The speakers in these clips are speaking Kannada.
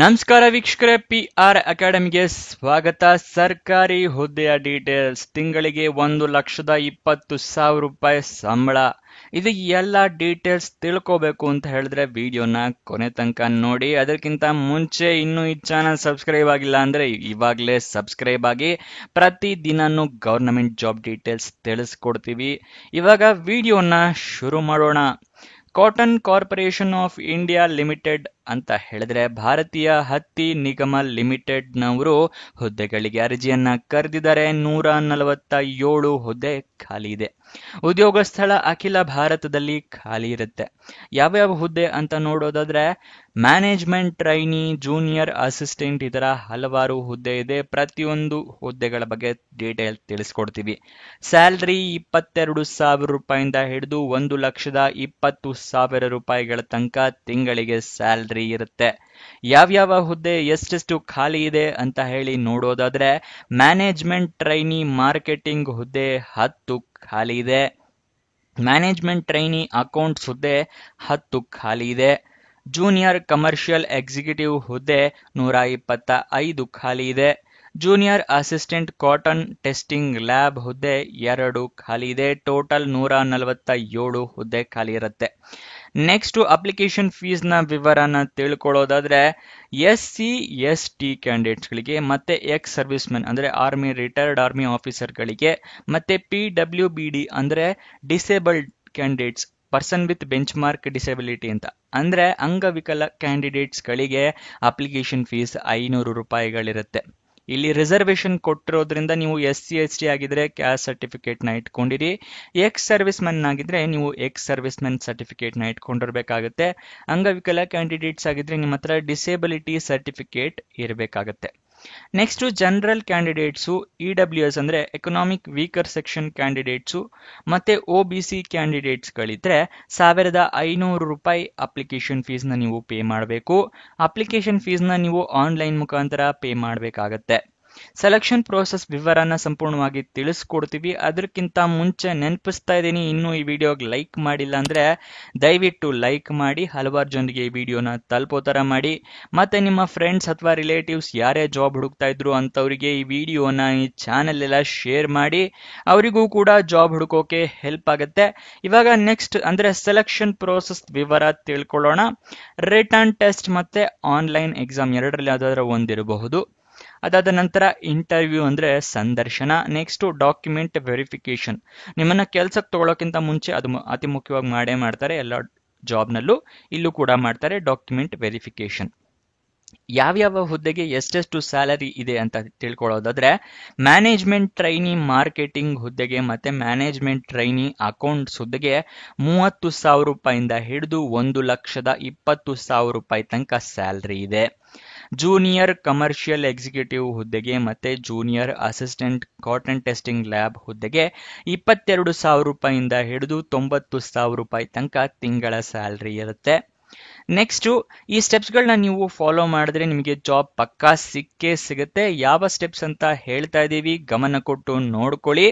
ನಮಸ್ಕಾರ ವೀಕ್ಷಕರೇ, PR ಅಕಾಡೆಮಿಗೆ ಸ್ವಾಗತ. ಸರ್ಕಾರಿ ಹುದ್ದೆಯ ಡೀಟೇಲ್ಸ್. ತಿಂಗಳಿಗೆ 1,20,000 ರೂಪಾಯಿ ಸಂಬಳ. ಇದು ಎಲ್ಲ ಡೀಟೇಲ್ಸ್ ತಿಳ್ಕೋಬೇಕು ಅಂತ ಹೇಳಿದ್ರೆ ವಿಡಿಯೋನ ಕೊನೆ ತನಕ ನೋಡಿ. ಅದಕ್ಕಿಂತ ಮುಂಚೆ ಇನ್ನೂ ಈ ಚಾನಲ್ ಸಬ್ಸ್ಕ್ರೈಬ್ ಆಗಿಲ್ಲ ಅಂದ್ರೆ ಇವಾಗಲೇ ಸಬ್ಸ್ಕ್ರೈಬ್ ಆಗಿ. ಪ್ರತಿ ದಿನನೂ ಗವರ್ನಮೆಂಟ್ ಜಾಬ್ ಡೀಟೇಲ್ಸ್ ತಿಳಿಸ್ಕೊಡ್ತೀವಿ. ಇವಾಗ ವಿಡಿಯೋನ ಶುರು ಮಾಡೋಣ. Cotton corporation of India limited ಅಂತ ಹೇಳಿದ್ರೆ ಭಾರತೀಯ ಹತ್ತಿ ನಿಗಮ ಲಿಮಿಟೆಡ್ನವರು ಹುದ್ದೆಗಳಿಗೆ ಅರ್ಜಿಯನ್ನ ಕರೆದಿದ್ದಾರೆ. 147 ಹುದ್ದೆ ಖಾಲಿ ಇದೆ. ಉದ್ಯೋಗ ಸ್ಥಳ ಅಖಿಲ ಭಾರತದಲ್ಲಿ ಖಾಲಿ ಇರುತ್ತೆ. ಯಾವ್ಯಾವ ಹುದ್ದೆ ಅಂತ ನೋಡೋದಾದ್ರೆ ಮ್ಯಾನೇಜ್ಮೆಂಟ್ ಟ್ರೈನಿ, ಜೂನಿಯರ್ ಅಸಿಸ್ಟೆಂಟ್, ಈ ತರ ಹಲವಾರು ಹುದ್ದೆ ಇದೆ. ಪ್ರತಿಯೊಂದು ಹುದ್ದೆಗಳ ಬಗ್ಗೆ ಡೀಟೇಲ್ ತಿಳಿಸ್ಕೊಡ್ತೀವಿ. ಸ್ಯಾಲ್ರಿ 22,000 ರೂಪಾಯಿಂದ ಹಿಡಿದು 1,20,000 ರೂಪಾಯಿಗಳ ತನಕ ತಿಂಗಳಿಗೆ ಸ್ಯಾಲ್ರಿ ಇರುತ್ತೆ. ಯಾವ್ಯಾವ ಹುದ್ದೆ ಎಷ್ಟೆಷ್ಟು ಖಾಲಿ ಇದೆ ಅಂತ ಹೇಳಿ ನೋಡೋದಾದ್ರೆ ಮ್ಯಾನೇಜ್ಮೆಂಟ್ ಟ್ರೈನಿ ಮಾರ್ಕೆಟಿಂಗ್ ಹುದ್ದೆ 10 ಖಾಲಿ ಇದೆ. ಮ್ಯಾನೇಜ್ಮೆಂಟ್ ಟ್ರೈನಿ ಅಕೌಂಟ್ಸ್ ಹುದ್ದೆ 10 ಖಾಲಿ ಇದೆ. ಜೂನಿಯರ್ ಕಮರ್ಷಿಯಲ್ ಎಕ್ಸಿಕ್ಯೂಟಿವ್ ಹುದ್ದೆ 125 ಖಾಲಿ ಇದೆ. Junior assistant cotton testing lab ಹುದ್ದೆ 2 ಖಾಲಿ ಇದೆ. ಟೋಟಲ್ 147 ಹುದ್ದೆ ಖಾಲಿ ಇರುತ್ತೆ. ನೆಕ್ಸ್ಟ್ ಅಪ್ಲಿಕೇಶನ್ ಫೀಸ್ ನ ವಿವರನ ತಿಳ್ಕೊಳ್ಳೋದಾದ್ರೆ SC/ST ಕ್ಯಾಂಡಿಡೇಟ್ಸ್ಗಳಿಗೆ ಮತ್ತೆ ಎಕ್ಸ್ ಸರ್ವಿಸ್ ಮೆನ್ ಅಂದ್ರೆ ರಿಟೈರ್ಡ್ ಆರ್ಮಿ ಆಫೀಸರ್ಗಳಿಗೆ ಮತ್ತೆ PWBD ಅಂದ್ರೆ disabled candidates, person with bench mark disability ಅಂತ ಅಂದ್ರೆ ಅಂಗವಿಕಲ ಕ್ಯಾಂಡಿಡೇಟ್ಸ್ ಗಳಿಗೆ ಅಪ್ಲಿಕೇಶನ್ ಫೀಸ್ 500 ರೂಪಾಯಿಗಳಿರುತ್ತೆ. ಇಲ್ಲಿ ರಿಸರ್ವೇಶನ್ ಕೊಟ್ಟಿರೋದ್ರಿಂದ ನೀವು SC/ST ಆಗಿದ್ರೆ ಕ್ಯಾಸ್ಟ್ ಸರ್ಟಿಫಿಕೇಟ್ ನ ಇಟ್ಕೊಂಡಿರಿ. ಎಕ್ಸ್ ಸರ್ವಿಸ್ ಮೆನ್ ಆಗಿದ್ರೆ ನೀವು ಎಕ್ಸ್ ಸರ್ವಿಸ್ ಮೆನ್ ಸರ್ಟಿಫಿಕೇಟ್ ನ ಇಟ್ಕೊಂಡಿರ್ಬೇಕಾಗತ್ತೆ. ಅಂಗವಿಕಲ ಕ್ಯಾಂಡಿಡೇಟ್ಸ್ ಆಗಿದ್ರೆ ನಿಮ್ಮ ಹತ್ರ ಡಿಸೇಬಿಲಿಟಿ ಸರ್ಟಿಫಿಕೇಟ್ ಇರಬೇಕಾಗತ್ತೆ. ನೆಕ್ಸ್ಟ್ ಜನರಲ್ ಕ್ಯಾಂಡಿಡೇಟ್ಸು, EWS ಅಂದ್ರೆ ಎಕನಾಮಿಕ್ ವೀಕರ್ ಸೆಕ್ಷನ್ ಕ್ಯಾಂಡಿಡೇಟ್ಸು ಮತ್ತೆ OBC ಕ್ಯಾಂಡಿಡೇಟ್ಸ್ ಗಳಿದ್ರೆ 1,500 ರೂಪಾಯಿ ಅಪ್ಲಿಕೇಶನ್ ಫೀಸ್ ನ ನೀವು ಪೇ ಮಾಡಬೇಕು. ಅಪ್ಲಿಕೇಶನ್ ಫೀಸ್ ನ ನೀವು ಆನ್ಲೈನ್ ಮುಖಾಂತರ ಪೇ ಮಾಡಬೇಕಾಗತ್ತೆ. ಸೆಲೆಕ್ಷನ್ ಪ್ರೋಸೆಸ್ ವಿವರನ ಸಂಪೂರ್ಣವಾಗಿ ತಿಳಿಸ್ಕೊಡ್ತೀವಿ. ಅದಕ್ಕಿಂತ ಮುಂಚೆ ನೆನಪಿಸ್ತಾ ಇದ್ದೀನಿ, ಇನ್ನೂ ಈ ವಿಡಿಯೋಗೆ ಲೈಕ್ ಮಾಡಿಲ್ಲ ಅಂದ್ರೆ ದಯವಿಟ್ಟು ಲೈಕ್ ಮಾಡಿ, ಹಲವಾರು ಜನರಿಗೆ ಈ ವಿಡಿಯೋನ ತಲುಪೋ ತರ ಮಾಡಿ. ಮತ್ತೆ ನಿಮ್ಮ ಫ್ರೆಂಡ್ಸ್ ಅಥವಾ ರಿಲೇಟಿವ್ಸ್ ಯಾರೇ ಜಾಬ್ ಹುಡುಕ್ತಾ ಇದ್ರು ಅಂತವರಿಗೆ ಈ ವಿಡಿಯೋನ ಈ ಚಾನೆಲ್ ಎಲ್ಲ ಶೇರ್ ಮಾಡಿ, ಅವರಿಗೂ ಕೂಡ ಜಾಬ್ ಹುಡುಕೋಕೆ ಹೆಲ್ಪ್ ಆಗುತ್ತೆ. ಇವಾಗ ನೆಕ್ಸ್ಟ್ ಅಂದ್ರೆ ಸೆಲೆಕ್ಷನ್ ಪ್ರೋಸೆಸ್ ವಿವರ ತಿಳ್ಕೊಳ್ಳೋಣ. ರಿಟರ್ನ್ ಟೆಸ್ಟ್ ಮತ್ತೆ ಆನ್ಲೈನ್ ಎಕ್ಸಾಮ್ ಎರಡರಲ್ಲಿ ಯಾವ್ದಾದ್ರು ಒಂದಿರಬಹುದು. ಅದಾದ ನಂತರ ಇಂಟರ್ವ್ಯೂ ಅಂದ್ರೆ ಸಂದರ್ಶನ. Next document verification. ನಿಮ್ಮನ್ನ ಕೆಲ್ಸಕ್ಕೆ ತಗೊಳ್ಳೋಕ್ಕಿಂತ ಮುಂಚೆ ಅದು ಅತಿ ಮುಖ್ಯವಾಗಿ ಮಾಡೇ ಮಾಡ್ತಾರೆ ಎಲ್ಲ ಜಾಬ್ನಲ್ಲೂ, ಇಲ್ಲೂ ಕೂಡ ಮಾಡ್ತಾರೆ ಡಾಕ್ಯುಮೆಂಟ್ ವೆರಿಫಿಕೇಶನ್. ಯಾವ್ಯಾವ ಹುದ್ದೆಗೆ ಎಷ್ಟೆಷ್ಟು ಸ್ಯಾಲರಿ ಇದೆ ಅಂತ ತಿಳ್ಕೊಳ್ಳೋದಾದ್ರೆ ಮ್ಯಾನೇಜ್ಮೆಂಟ್ ಟ್ರೈನಿ ಮಾರ್ಕೆಟಿಂಗ್ ಹುದ್ದೆಗೆ ಮತ್ತೆ ಮ್ಯಾನೇಜ್ಮೆಂಟ್ ಟ್ರೈನಿ ಅಕೌಂಟ್ಸ್ ಹುದ್ದೆಗೆ 30,000 ರೂಪಾಯಿಂದ ಹಿಡಿದು 1,20,000 ರೂಪಾಯಿ ತನಕ ಸ್ಯಾಲರಿ ಇದೆ. ಜೂನಿಯರ್ ಕಮರ್ಷಿಯಲ್ ಎಕ್ಸಿಕ್ಯೂಟಿವ್ ಹುದ್ದೆಗೆ ಮತ್ತೆ junior assistant cotton testing lab ಹುದ್ದೆಗೆ 22,000 ರೂಪಾಯಿಂದ ಹಿಡಿದು 90,000 ರೂಪಾಯಿ ತನಕ ತಿಂಗಳ ಸ್ಯಾಲರಿ ಇರುತ್ತೆ. ನೆಕ್ಸ್ಟ್ ಈ ಸ್ಟೆಪ್ಸ್ಗಳನ್ನ ನೀವು ಫಾಲೋ ಮಾಡಿದ್ರೆ ನಿಮಗೆ ಜಾಬ್ ಪಕ್ಕಾ ಸಿಕ್ಕೇ ಸಿಗುತ್ತೆ. ಯಾವ ಸ್ಟೆಪ್ಸ್ ಅಂತ ಹೇಳ್ತಾ ಇದೀವಿ, ಗಮನ ಕೊಟ್ಟು ನೋಡ್ಕೊಳ್ಳಿ.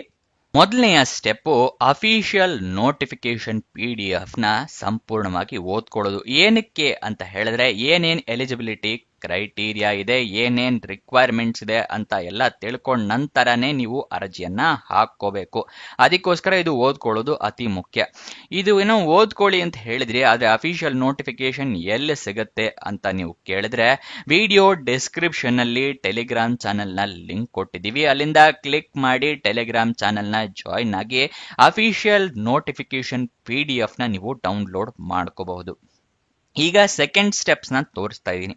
ಮೊದಲನೆಯ ಸ್ಟೆಪ್ ಅಫಿಷಿಯಲ್ ನೋಟಿಫಿಕೇಶನ್ PDF ನ ಸಂಪೂರ್ಣವಾಗಿ ಓದ್ಕೊಳ್ಳೋದು. ಏನಕ್ಕೆ ಅಂತ ಹೇಳಿದ್ರೆ ಏನೇನ್ ಎಲಿಜಿಬಿಲಿಟಿ ಕ್ರೈಟೀರಿಯಾ ಇದೆ, ಏನೇನ್ ರಿಕ್ವೈರ್ಮೆಂಟ್ಸ್ ಇದೆ ಅಂತ ಎಲ್ಲ ತಿಳ್ಕೊಂಡ ನಂತರನೇ ನೀವು ಅರ್ಜಿಯನ್ನ ಹಾಕೋಬೇಕು. ಅದಕ್ಕೋಸ್ಕರ ಇದು ಓದ್ಕೊಳ್ಳೋದು ಅತಿ ಮುಖ್ಯ. ಇದು ಏನೋ ಓದ್ಕೊಳ್ಳಿ ಅಂತ ಹೇಳಿದ್ರಿ, ಆದ್ರೆ ಅಫಿಷಿಯಲ್ ನೋಟಿಫಿಕೇಶನ್ ಎಲ್ಲಿ ಸಿಗುತ್ತೆ ಅಂತ ನೀವು ಕೇಳಿದ್ರೆ ವಿಡಿಯೋ ಡಿಸ್ಕ್ರಿಪ್ಷನ್ ಅಲ್ಲಿ ಟೆಲಿಗ್ರಾಮ್ ಚಾನೆಲ್ ನ ಲಿಂಕ್ ಕೊಟ್ಟಿದೀವಿ. ಅಲ್ಲಿಂದ ಕ್ಲಿಕ್ ಮಾಡಿ ಟೆಲಿಗ್ರಾಮ್ ಚಾನೆಲ್ ನ ಜಾಯಿನ್ ಆಗಿ ಅಫಿಷಿಯಲ್ ನೋಟಿಫಿಕೇಶನ್ PDF ನ ನೀವು ಡೌನ್ಲೋಡ್ ಮಾಡ್ಕೋಬಹುದು. ಈಗ ಸೆಕೆಂಡ್ ಸ್ಟೆಪ್ಸ್ ನ ತೋರಿಸ್ತಾ ಇದ್ದೀನಿ.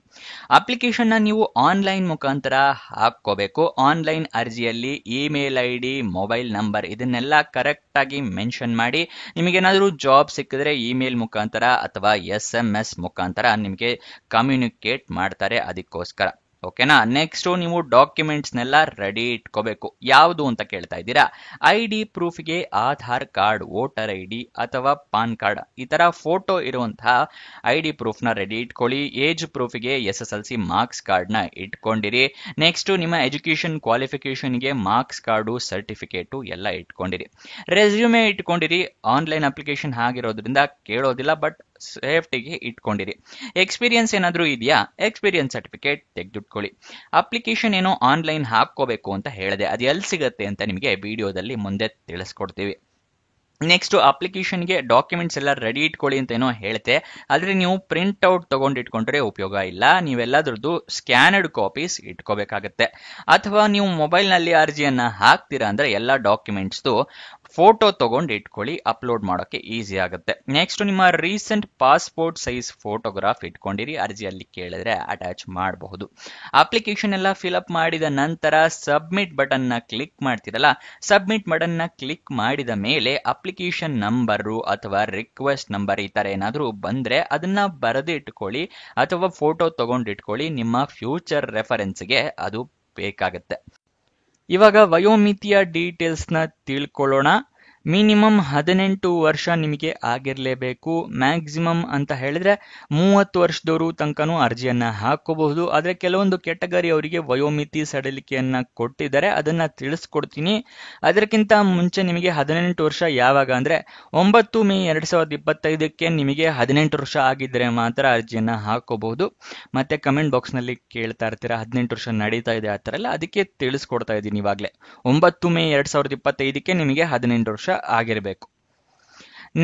ಅಪ್ಲಿಕೇಶನ್ ನ ನೀವು ಆನ್ಲೈನ್ ಮುಖಾಂತರ ಹಾಕೋಬೇಕು. ಆನ್ಲೈನ್ ಅರ್ಜಿಯಲ್ಲಿ ಇಮೇಲ್ ID, ಮೊಬೈಲ್ ನಂಬರ್ ಇದನ್ನೆಲ್ಲ ಕರೆಕ್ಟ್ ಆಗಿ ಮೆನ್ಷನ್ ಮಾಡಿ. ನಿಮಗೇನಾದ್ರೂ ಜಾಬ್ ಸಿಕ್ಕಿದ್ರೆ ಇಮೇಲ್ ಮುಖಾಂತರ ಅಥವಾ SMS ಮುಖಾಂತರ ನಿಮಗೆ ಕಮ್ಯುನಿಕೇಟ್ ಮಾಡ್ತಾರೆ. ಅದಕ್ಕೋಸ್ಕರ ಓಕೆನಾ. ನೆಕ್ಸ್ಟ್ ನೀವು ಡಾಕ್ಯುಮೆಂಟ್ಸ್ನೆಲ್ಲ ರೆಡಿ ಇಟ್ಕೋಬೇಕು. ಯಾವುದು ಅಂತ ಕೇಳ್ತಾ ಇದ್ದೀರಾ, ID ಪ್ರೂಫ್ಗೆ ಆಧಾರ್ ಕಾರ್ಡ್, ವೋಟರ್ ID ಅಥವಾ ಪಾನ್ ಕಾರ್ಡ್ ಈ ತರ ಫೋಟೋ ಇರುವಂತಹ ID ಪ್ರೂಫ್ ನ ರೆಡಿ ಇಟ್ಕೊಳ್ಳಿ. ಏಜ್ ಪ್ರೂಫ್ಗೆ SSLC ಮಾರ್ಕ್ಸ್ ಕಾರ್ಡ್ ನ ಇಟ್ಕೊಂಡಿರಿ. ನೆಕ್ಸ್ಟ್ ನಿಮ್ಮ ಎಜುಕೇಶನ್ ಕ್ವಾಲಿಫಿಕೇಶನ್ಗೆ ಮಾರ್ಕ್ಸ್ ಕಾರ್ಡು, ಸರ್ಟಿಫಿಕೇಟು ಎಲ್ಲ ಇಟ್ಕೊಂಡಿರಿ. ರೆಸ್ಯೂಮೆ ಇಟ್ಕೊಂಡಿರಿ. ಆನ್ಲೈನ್ ಅಪ್ಲಿಕೇಶನ್ ಆಗಿರೋದ್ರಿಂದ ಕೇಳೋದಿಲ್ಲ, ಬಟ್ ಸೇಫ್ಟಿಗೆ ಇಟ್ಕೊಂಡಿರಿ. ಎಕ್ಸ್ಪೀರಿಯನ್ಸ್ ಏನಾದರೂ ಇದೆಯಾ, ಎಕ್ಸ್ಪೀರಿಯನ್ಸ್ ಸರ್ಟಿಫಿಕೇಟ್ ತೆಗೆದಿಟ್ಕೊಳ್ಳಿ. ಅಪ್ಲಿಕೇಶನ್ ಏನೋ ಆನ್ಲೈನ್ ಹಾಕೋಬೇಕು ಅಂತ ಹೇಳಿದೆ, ಅದು ಎಲ್ಲಿ ಸಿಗುತ್ತೆ ಅಂತ ನಿಮಗೆ ವಿಡಿಯೋದಲ್ಲಿ ಮುಂದೆ ತಿಳಿಸ್ಕೊಡ್ತೀವಿ. ನೆಕ್ಸ್ಟ್ ಅಪ್ಲಿಕೇಶನ್ಗೆ ಡಾಕ್ಯುಮೆಂಟ್ಸ್ ಎಲ್ಲ ರೆಡಿ ಇಟ್ಕೊಳ್ಳಿ ಅಂತ ಏನೋ ಹೇಳ್ತೆ, ಆದರೆ ನೀವು ಪ್ರಿಂಟ್ ಔಟ್ ತಗೊಂಡಿಟ್ಕೊಂಡ್ರೆ ಉಪಯೋಗ ಇಲ್ಲ, ನೀವೆಲ್ಲದ್ರದ್ದು ಸ್ಕ್ಯಾನರ್ಡ್ ಕಾಪೀಸ್ ಇಟ್ಕೋಬೇಕಾಗತ್ತೆ. ಅಥವಾ ನೀವು ಮೊಬೈಲ್ನಲ್ಲಿ ಅರ್ಜಿಯನ್ನ ಹಾಕ್ತೀರಾ ಅಂದ್ರೆ ಎಲ್ಲ ಡಾಕ್ಯುಮೆಂಟ್ಸ್ದು ಫೋಟೋ ತಗೊಂಡು ಇಟ್ಕೊಳ್ಳಿ, ಅಪ್ಲೋಡ್ ಮಾಡೋಕ್ಕೆ ಈಸಿ ಆಗುತ್ತೆ. ನೆಕ್ಸ್ಟ್ ನಿಮ್ಮ ರೀಸೆಂಟ್ ಪಾಸ್ಪೋರ್ಟ್ ಸೈಜ್ ಫೋಟೋಗ್ರಾಫ್ ಇಟ್ಕೊಂಡಿರಿ, ಅರ್ಜಿಯಲ್ಲಿ ಕೇಳಿದ್ರೆ ಅಟ್ಯಾಚ್ ಮಾಡಬಹುದು. ಅಪ್ಲಿಕೇಶನ್ ಎಲ್ಲ ಫಿಲ್ಅಪ್ ಮಾಡಿದ ನಂತರ ಸಬ್ಮಿಟ್ ಬಟನ್ ನ ಕ್ಲಿಕ್ ಮಾಡ್ತೀರಲ್ಲ, ಸಬ್ಮಿಟ್ ಬಟನ್ ನ ಕ್ಲಿಕ್ ಮಾಡಿದ ಮೇಲೆ ಅಪ್ಲಿಕೇಶನ್ ನಂಬರು ಅಥವಾ ರಿಕ್ವೆಸ್ಟ್ ನಂಬರ್ ಈ ತರ ಏನಾದರೂ ಬಂದ್ರೆ ಅದನ್ನ ಬರೆದು ಇಟ್ಕೊಳ್ಳಿ ಅಥವಾ ಫೋಟೋ ತಗೊಂಡು ಇಟ್ಕೊಳ್ಳಿ, ನಿಮ್ಮ ಫ್ಯೂಚರ್ ರೆಫರೆನ್ಸ್ಗೆ ಅದು ಬೇಕಾಗತ್ತೆ. ಇವಾಗ ವಯೋಮಿತಿಯ ಡೀಟೇಲ್ಸ್ನ ತಿಳ್ಕೊಳ್ಳೋಣ. ಮಿನಿಮಮ್ 18 ವರ್ಷ ನಿಮಗೆ ಆಗಿರಲೇಬೇಕು. ಮ್ಯಾಕ್ಸಿಮಮ್ ಅಂತ ಹೇಳಿದ್ರೆ 30 ವರ್ಷದವರು ತನಕನೂ ಅರ್ಜಿಯನ್ನ ಹಾಕೋಬಹುದು. ಆದರೆ ಕೆಲವೊಂದು ಕೆಟಗರಿ ಅವರಿಗೆ ವಯೋಮಿತಿ ಸಡಿಲಿಕೆಯನ್ನ ಕೊಟ್ಟಿದ್ದಾರೆ, ಅದನ್ನ ತಿಳಿಸ್ಕೊಡ್ತೀನಿ. ಅದಕ್ಕಿಂತ ಮುಂಚೆ ನಿಮಗೆ 18 ವರ್ಷ ಯಾವಾಗ ಅಂದ್ರೆ 9 ಮೇ 2025ಕ್ಕೆ ನಿಮಗೆ 18 ವರ್ಷ ಆಗಿದ್ರೆ ಮಾತ್ರ ಅರ್ಜಿಯನ್ನ ಹಾಕೋಬಹುದು. ಮತ್ತೆ ಕಮೆಂಟ್ ಬಾಕ್ಸ್ ನಲ್ಲಿ ಕೇಳ್ತಾ ಇರ್ತೀರಾ 18 ವರ್ಷ ನಡೀತಾ ಇದೆ ಆ ಥರ ಎಲ್ಲ, ಅದಕ್ಕೆ ತಿಳಿಸ್ಕೊಡ್ತಾ ಇದ್ದೀನಿ ಇವಾಗಲೇ. 9 ಮೇ 2025ಕ್ಕೆ ನಿಮಗೆ 18 ವರ್ಷ ಆಗಿರಬೇಕು.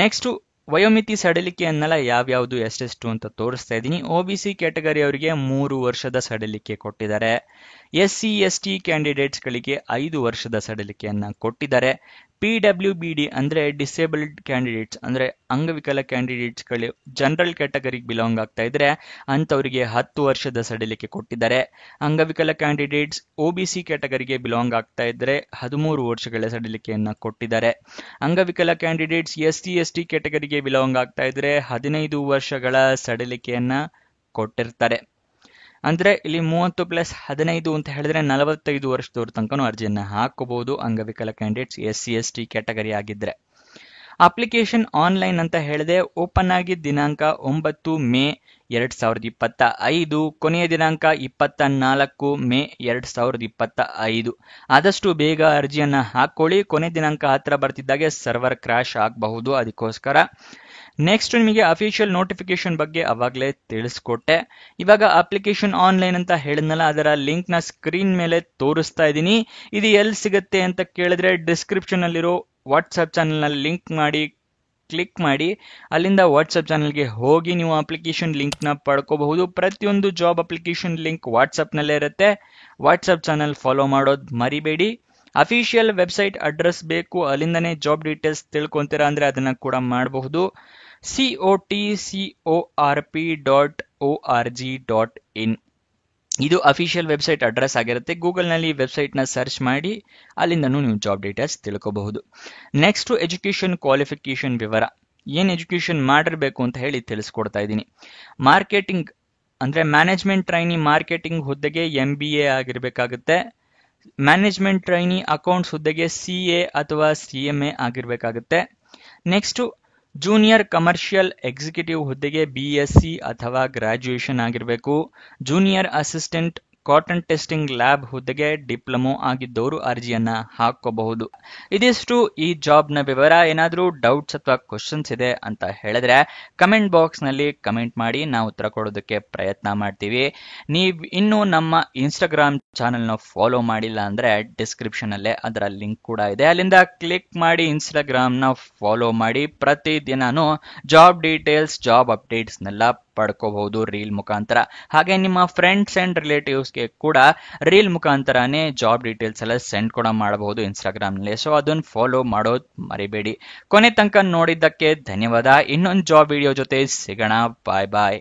ನೆಕ್ಸ್ಟ್ ವಯೋಮಿತಿ ಸಡಿಲಿಕೆಯನ್ನೆಲ್ಲ ಯಾವ್ಯಾವುದು ಎಷ್ಟೆಷ್ಟು ಅಂತ ತೋರಿಸ್ತಾ ಇದ್ದೀನಿ. OBC ಕ್ಯಾಟಗರಿ ಅವರಿಗೆ 3 ವರ್ಷದ ಸಡಿಲಿಕೆ ಕೊಟ್ಟಿದ್ದಾರೆ. SC/ST ಕ್ಯಾಂಡಿಡೇಟ್ಸ್ಗಳಿಗೆ 5 ವರ್ಷದ ಸಡಿಲಿಕೆಯನ್ನ ಕೊಟ್ಟಿದ್ದಾರೆ. PWBD ಅಂದ್ರೆ ಡಿಸೇಬಲ್ಡ್ ಕ್ಯಾಂಡಿಡೇಟ್ಸ್ ಅಂದ್ರೆ ಅಂಗವಿಕಲ ಕ್ಯಾಂಡಿಡೇಟ್ಸ್ಗಳು ಜನರಲ್ ಕ್ಯಾಟಗರಿಗೆ ಬಿಲಾಂಗ್ ಆಗ್ತಾ ಇದ್ರೆ ಅಂತವರಿಗೆ 10 ವರ್ಷದ ಸಡಿಲಿಕೆ ಕೊಟ್ಟಿದ್ದಾರೆ. ಅಂಗವಿಕಲ ಕ್ಯಾಂಡಿಡೇಟ್ಸ್ OBC ಕ್ಯಾಟಗರಿಗೆ ಬಿಲಾಂಗ್ ಆಗ್ತಾ ಇದ್ರೆ 13 ವರ್ಷಗಳ ಸಡಿಲಿಕೆಯನ್ನ ಕೊಟ್ಟಿದ್ದಾರೆ. ಅಂಗವಿಕಲ ಕ್ಯಾಂಡಿಡೇಟ್ಸ್ SC/ST ಕ್ಯಾಟಗರಿಗೆ ಬಿಲಾಂಗ್ ಆಗ್ತಾ ಇದ್ರೆ 15 ವರ್ಷಗಳ ಸಡಿಲಿಕೆಯನ್ನ ಕೊಟ್ಟಿರ್ತಾರೆ. ಅಂದ್ರೆ ಇಲ್ಲಿ 30+15 ಅಂತ ಹೇಳಿದ್ರೆ 45 ವರ್ಷದವ್ರ ತನಕನೂ ಅರ್ಜಿಯನ್ನ ಹಾಕೋಬಹುದು ಅಂಗವಿಕಲ ಕ್ಯಾಂಡಿಡೇಟ್ಸ್ SC/ST ಕ್ಯಾಟಗರಿ ಆಗಿದ್ರೆ. ಅಪ್ಲಿಕೇಶನ್ ಆನ್ಲೈನ್ ಅಂತ ಹೇಳಿದೆ. ಓಪನ್ ಆಗಿದ್ದ ದಿನಾಂಕ 9 ಮೇ 2025, ಕೊನೆಯ ದಿನಾಂಕ 24 ಮೇ 2025. ಆದಷ್ಟು ಬೇಗ ಅರ್ಜಿಯನ್ನ ಹಾಕೊಳ್ಳಿ, ಕೊನೆ ದಿನಾಂಕ ಹತ್ರ ಬರ್ತಿದ್ದಾಗೆ ಸರ್ವರ್ ಕ್ರಾಶ್ ಆಗಬಹುದು, ಅದಕ್ಕೋಸ್ಕರ. ನೆಕ್ಸ್ಟ್ ನಿಮಗೆ ಅಫಿಷಿಯಲ್ ನೋಟಿಫಿಕೇಶನ್ ಬಗ್ಗೆ ಅವಾಗಲೇ ತಿಳಿಸ್ಕೊಟ್ಟೆ. ಇವಾಗ ಅಪ್ಲಿಕೇಶನ್ ಆನ್ಲೈನ್ ಅಂತ ಹೇಳಿದ್ನಲ್ಲ, ಅದರ ಲಿಂಕ್ ನ ಸ್ಕ್ರೀನ್ ಮೇಲೆ ತೋರಿಸ್ತಾ ಇದ್ದೀನಿ. ಇದು ಎಲ್ಲಿ ಸಿಗುತ್ತೆ ಅಂತ ಕೇಳಿದ್ರೆ ಡಿಸ್ಕ್ರಿಪ್ಷನ್ ಅಲ್ಲಿರೋ ವಾಟ್ಸ್ಆಪ್ ಚಾನೆಲ್ ನಲ್ಲಿ ಲಿಂಕ್ ಮಾಡಿ ಕ್ಲಿಕ್ ಮಾಡಿ, ಅಲ್ಲಿಂದ ವಾಟ್ಸ್ಆಪ್ ಚಾನೆಲ್ಗೆ ಹೋಗಿ ನೀವು ಅಪ್ಲಿಕೇಶನ್ ಲಿಂಕ್ ನ ಪಡ್ಕೋಬಹುದು. ಪ್ರತಿಯೊಂದು ಜಾಬ್ ಅಪ್ಲಿಕೇಶನ್ ಲಿಂಕ್ ವಾಟ್ಸ್ಆಪ್ ನಲ್ಲೇ ಇರುತ್ತೆ. ವಾಟ್ಸ್ಆಪ್ ಚಾನೆಲ್ ಫಾಲೋ ಮಾಡೋದು ಮರಿಬೇಡಿ. ಅಫಿಷಿಯಲ್ ವೆಬ್ಸೈಟ್ ಅಡ್ರೆಸ್ ಬೇಕು, ಅಲ್ಲಿಂದನೇ ಜಾಬ್ ಡೀಟೇಲ್ಸ್ ತಿಳ್ಕೊಂತೀರಾ ಅಂದ್ರೆ ಅದನ್ನ ಕೂಡ ಮಾಡಬಹುದು. cotcorp.org.in ಇದು ಅಫಿಷಿಯಲ್ ವೆಬ್ಸೈಟ್ ಅಡ್ರೆಸ್ ಆಗಿರುತ್ತೆ. ಗೂಗಲ್ ನಲ್ಲಿ ವೆಬ್ಸೈಟ್ ನ ಸರ್ಚ್ ಮಾಡಿ ಅಲ್ಲಿಂದನೂ ನೀವು ಜಾಬ್ ಡೀಟೇಲ್ಸ್ ತಿಳ್ಕೋಬಹುದು. ನೆಕ್ಸ್ಟ್ ಎಜುಕೇಶನ್ ಕ್ವಾಲಿಫಿಕೇಶನ್ ವಿವರ, ಏನ್ ಎಜುಕೇಶನ್ ಮಾಡಿರ್ಬೇಕು ಅಂತ ಹೇಳಿ ತಿಳಿಸ್ಕೊಡ್ತಾ ಇದ್ದೀನಿ. ಮಾರ್ಕೆಟಿಂಗ್ ಅಂದ್ರೆ ಮ್ಯಾನೇಜ್ಮೆಂಟ್ ಟ್ರೈನಿ ಮಾರ್ಕೆಟಿಂಗ್ ಹುದ್ದೆಗೆ MBA ಆಗಿರ್ಬೇಕಾಗುತ್ತೆ. ಮ್ಯಾನೇಜ್ಮೆಂಟ್ ಟ್ರೈನಿ ಅಕೌಂಟ್ಸ್ ಹುದ್ದೆಗೆ CA ಅಥವಾ CMA ಆಗಿರ್ಬೇಕಾಗುತ್ತೆ. ನೆಕ್ಸ್ಟ್ ಜೂನಿಯರ್ ಕಮರ್ಷಿಯಲ್ ಎಕ್ಸಿಕ್ಯೂಟಿವ್ ಹುದ್ದೆಗೆ BSc ಅಥವಾ ಗ್ರಾಜ್ಯುಯೇಷನ್ ಆಗಿರಬೇಕು. Junior assistant cotton testing lab ಹುದ್ದೆಗೆ ಡಿಪ್ಲೊಮೊ ಆಗಿದ್ದವರು ಅರ್ಜಿಯನ್ನ ಹಾಕೋಬಹುದು. ಇದಿಷ್ಟು ಈ ಜಾಬ್ ನ ವಿವರ. ಏನಾದರೂ ಡೌಟ್ಸ್ ಅಥವಾ ಕ್ವಶನ್ಸ್ ಇದೆ ಅಂತ ಹೇಳಿದ್ರೆ ಕಮೆಂಟ್ ಬಾಕ್ಸ್ ನಲ್ಲಿ ಕಮೆಂಟ್ ಮಾಡಿ, ನಾವು ಉತ್ತರ ಕೊಡೋದಕ್ಕೆ ಪ್ರಯತ್ನ ಮಾಡ್ತೀವಿ. ನೀವು ಇನ್ನೂ ನಮ್ಮ ಇನ್ಸ್ಟಾಗ್ರಾಮ್ ಚಾನೆಲ್ ನ ಫಾಲೋ ಮಾಡಿಲ್ಲ ಅಂದ್ರೆ ಡಿಸ್ಕ್ರಿಪ್ಷನ್ ಅಲ್ಲೇ ಅದರ ಲಿಂಕ್ ಕೂಡ ಇದೆ, ಅಲ್ಲಿಂದ ಕ್ಲಿಕ್ ಮಾಡಿ ಇನ್ಸ್ಟಾಗ್ರಾಮ್ ನ ಫಾಲೋ ಮಾಡಿ. ಪ್ರತಿದಿನಾನು ಜಾಬ್ ಡೀಟೇಲ್ಸ್, ಜಾಬ್ ಅಪ್ಡೇಟ್ಸ್ ನೆಲ್ಲ ಪಡ್ಕೋಬಹುದು ರೀಲ್ ಮುಖಾಂತರ. ಹಾಗೆ ನಿಮ್ಮ ಫ್ರೆಂಡ್ಸ್ ಅಂಡ್ ರಿಲೇಟಿವ್ಸ್ಗೆ ಕೂಡ ರೀಲ್ ಮುಖಾಂತರನೇ ಜಾಬ್ ಡೀಟೇಲ್ಸ್ ಎಲ್ಲ ಸೆಂಡ್ ಕೂಡ ಮಾಡಬಹುದು ಇನ್ಸ್ಟಾಗ್ರಾಮ್ ನಲ್ಲಿ. ಸೊ ಅದನ್ನ ಫಾಲೋ ಮಾಡೋದು ಮರಿಬೇಡಿ. ಕೊನೆ ತನಕ ನೋಡಿದ್ದಕ್ಕೆ ಧನ್ಯವಾದ. ಇನ್ನೊಂದು ಜಾಬ್ ವಿಡಿಯೋ ಜೊತೆ ಸಿಗೋಣ. ಬಾಯ್ ಬಾಯ್.